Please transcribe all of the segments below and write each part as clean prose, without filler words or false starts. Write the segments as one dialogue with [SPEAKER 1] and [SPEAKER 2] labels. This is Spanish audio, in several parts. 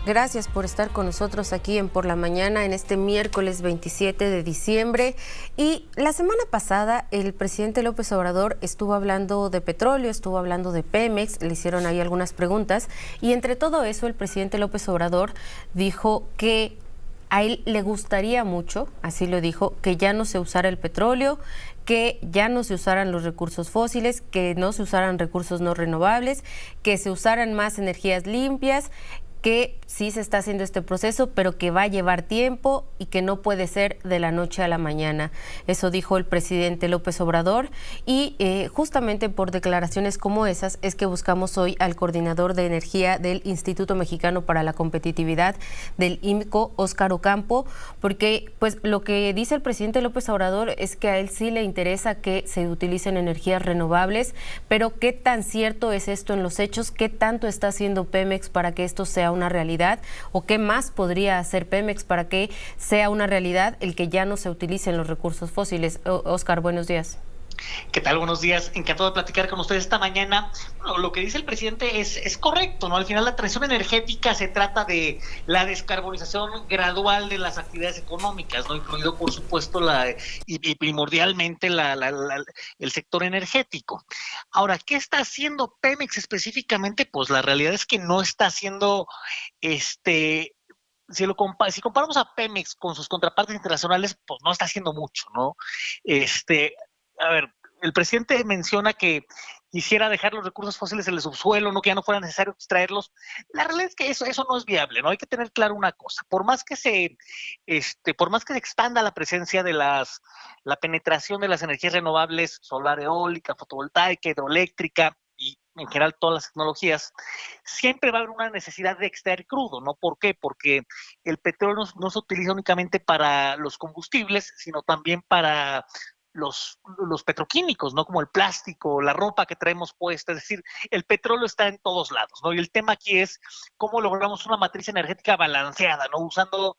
[SPEAKER 1] Gracias por estar con nosotros aquí en Por la Mañana en este miércoles 27 de diciembre. Y la semana pasada el presidente López Obrador estuvo hablando de petróleo, estuvo hablando de Pemex, le hicieron ahí algunas preguntas y entre todo eso el presidente López Obrador dijo que a él le gustaría mucho, así lo dijo, que ya no se usara el petróleo, que ya no se usaran los recursos fósiles, que no se usaran recursos no renovables, que se usaran más energías limpias, que sí se está haciendo este proceso, pero que va a llevar tiempo y que no puede ser de la noche a la mañana. Eso dijo el presidente López Obrador y justamente por declaraciones como esas es que buscamos hoy al coordinador de energía del Instituto Mexicano para la Competitividad, del IMCO, Óscar Ocampo, porque pues lo que dice el presidente López Obrador es que a él sí le interesa que se utilicen energías renovables, pero ¿qué tan cierto es esto en los hechos? ¿Qué tanto está haciendo Pemex para que esto sea una realidad? ¿O qué más podría hacer Pemex para que sea una realidad el que ya no se utilicen los recursos fósiles? Óscar, buenos días.
[SPEAKER 2] ¿Qué tal? Buenos días. Encantado de platicar con ustedes esta mañana. Bueno, lo que dice el presidente es correcto, ¿no? Al final la transición energética se trata de la descarbonización gradual de las actividades económicas, ¿no? Incluido, por supuesto, y primordialmente el sector energético. Ahora, ¿qué está haciendo Pemex específicamente? Pues la realidad es que no está haciendo si comparamos a Pemex con sus contrapartes internacionales, pues no está haciendo mucho, ¿no? A ver, el presidente menciona que quisiera dejar los recursos fósiles en el subsuelo, no que ya no fuera necesario extraerlos. La realidad es que eso no es viable, ¿no? Hay que tener claro una cosa. Por más que se expanda la presencia de la penetración de las energías renovables, solar, eólica, fotovoltaica, hidroeléctrica, y en general todas las tecnologías, siempre va a haber una necesidad de extraer crudo, ¿no? ¿Por qué? Porque el petróleo no se utiliza únicamente para los combustibles, sino también para los petroquímicos, ¿no? Como el plástico, la ropa que traemos puesta, es decir, el petróleo está en todos lados, ¿no? Y el tema aquí es cómo logramos una matriz energética balanceada, ¿no? Usando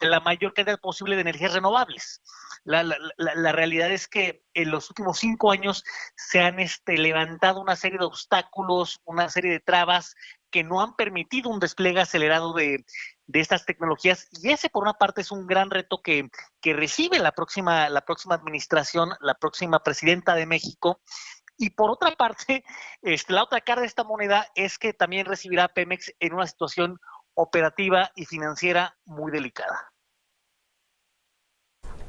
[SPEAKER 2] la mayor cantidad posible de energías renovables. La realidad es que en los últimos 5 años se han levantado una serie de obstáculos, una serie de trabas que no han permitido un despliegue acelerado de estas tecnologías, y ese por una parte es un gran reto que recibe la próxima administración, la próxima presidenta de México, y por otra parte, la otra cara de esta moneda es que también recibirá Pemex en una situación operativa y financiera muy delicada.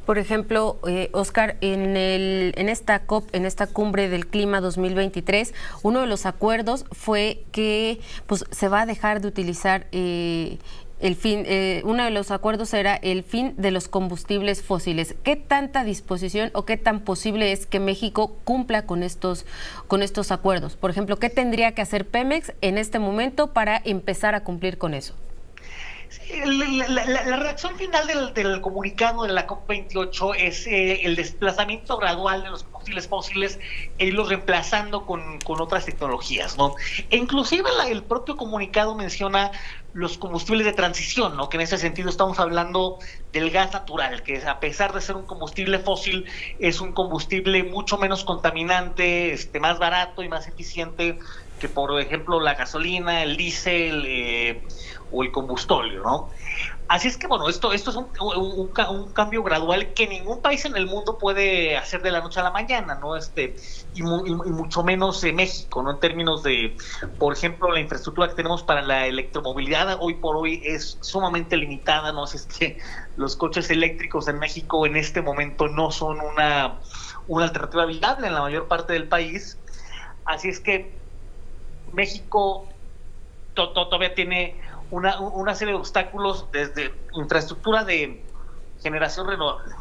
[SPEAKER 1] Por ejemplo, Óscar, en esta COP, en esta Cumbre del Clima 2023, uno de los acuerdos fue que pues, se va a dejar de utilizar uno de los acuerdos era el fin de los combustibles fósiles. ¿Qué tanta disposición o qué tan posible es que México cumpla con estos acuerdos? Por ejemplo, ¿qué tendría que hacer Pemex en este momento para empezar a cumplir con eso?
[SPEAKER 2] La redacción final del comunicado de la COP28 es el desplazamiento gradual de los combustibles fósiles e irlos reemplazando con otras tecnologías, ¿no? E inclusive el propio comunicado menciona los combustibles de transición, ¿no? Que en ese sentido estamos hablando del gas natural, que a pesar de ser un combustible fósil, es un combustible mucho menos contaminante, más barato y más eficiente que, por ejemplo, la gasolina, el diésel o el combustóleo, ¿no? Así es que, bueno, esto es un cambio gradual que ningún país en el mundo puede hacer de la noche a la mañana, ¿no? Y mucho menos México, ¿no? En términos de, por ejemplo, la infraestructura que tenemos para la electromovilidad, hoy por hoy es sumamente limitada, ¿no? Así es que los coches eléctricos en México en este momento no son una alternativa viable en la mayor parte del país. Así es que México todavía tiene una serie de obstáculos desde infraestructura de generación renovable.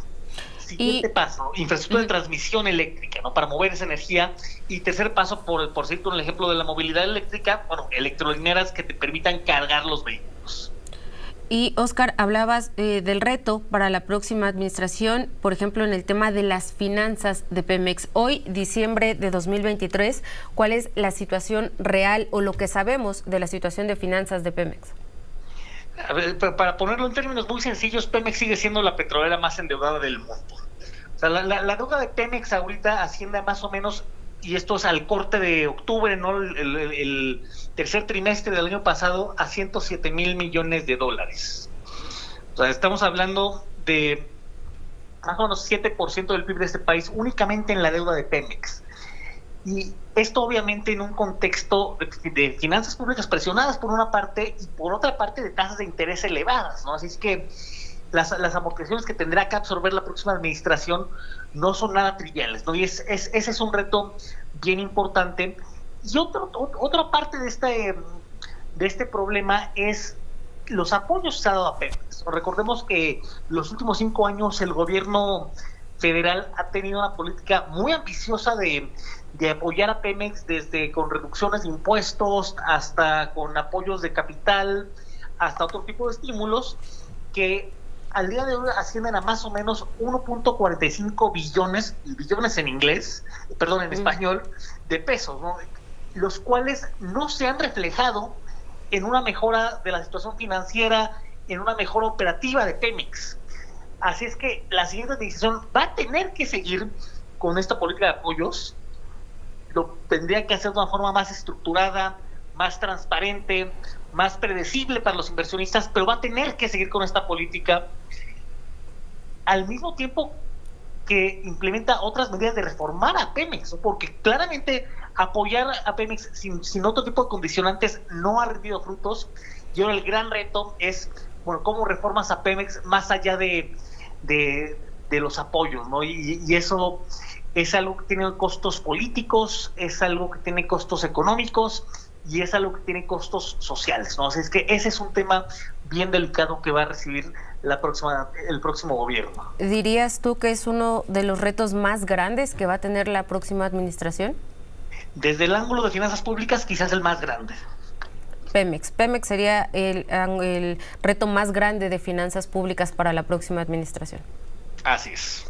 [SPEAKER 2] Siguiente paso, infraestructura de transmisión eléctrica, ¿no? Para mover esa energía. Y tercer paso, por cierto, el ejemplo de la movilidad eléctrica, bueno, electrolineras que te permitan cargar los vehículos.
[SPEAKER 1] Y Óscar, hablabas del reto para la próxima administración, por ejemplo, en el tema de las finanzas de Pemex. Hoy, diciembre de 2023, ¿cuál es la situación real o lo que sabemos de la situación de finanzas de Pemex?
[SPEAKER 2] A ver, para ponerlo en términos muy sencillos, Pemex sigue siendo la petrolera más endeudada del mundo. O sea, la deuda de Pemex ahorita asciende a más o menos, y esto es al corte de octubre, ¿no? tercer trimestre del año pasado a 107 mil millones de dólares. O sea, estamos hablando de más o menos 7% del PIB de este país únicamente en la deuda de Pemex. Y esto obviamente en un contexto de finanzas públicas presionadas por una parte y por otra parte de tasas de interés elevadas, ¿no? Así es que las amortizaciones que tendrá que absorber la próxima administración no son nada triviales, ¿no? Y ese es un reto bien importante. Y otra parte de este problema es los apoyos que se ha dado a Pemex. Recordemos que los últimos 5 años el gobierno federal ha tenido una política muy ambiciosa de apoyar a Pemex, desde con reducciones de impuestos hasta con apoyos de capital, hasta otro tipo de estímulos que al día de hoy ascienden a más o menos 1.45 billones, billones en inglés, perdón, en español, de pesos, ¿no? Los cuales no se han reflejado en una mejora de la situación financiera, en una mejora operativa de Pemex. Así es que la siguiente administración va a tener que seguir con esta política de apoyos. Lo tendría que hacer de una forma más estructurada, más transparente, más predecible para los inversionistas, pero va a tener que seguir con esta política al mismo tiempo que implementa otras medidas de reformar a Pemex, ¿no? Porque claramente apoyar a Pemex sin otro tipo de condicionantes no ha rendido frutos, y ahora el gran reto es, bueno, cómo reformas a Pemex más allá de los apoyos, ¿no? Y eso es algo que tiene costos políticos, es algo que tiene costos económicos y es algo que tiene costos sociales, ¿no? O sea, es que ese es un tema bien delicado que va a recibir el próximo gobierno.
[SPEAKER 1] ¿Dirías tú que es uno de los retos más grandes que va a tener la próxima administración?
[SPEAKER 2] Desde el ángulo de finanzas públicas, quizás el más grande.
[SPEAKER 1] Pemex sería el reto más grande de finanzas públicas para la próxima administración.
[SPEAKER 2] Así es.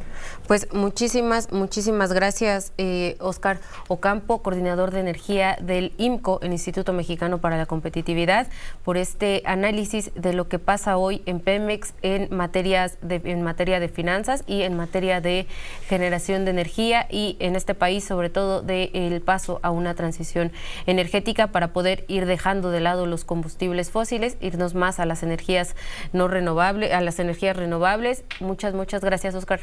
[SPEAKER 1] Pues muchísimas gracias, Óscar Ocampo, coordinador de energía del IMCO, el Instituto Mexicano para la Competitividad, por este análisis de lo que pasa hoy en Pemex en materia de finanzas y en materia de generación de energía, y en este país sobre todo del paso a una transición energética para poder ir dejando de lado los combustibles fósiles, irnos más a las energías no renovables, a las energías renovables. Muchas gracias, Óscar.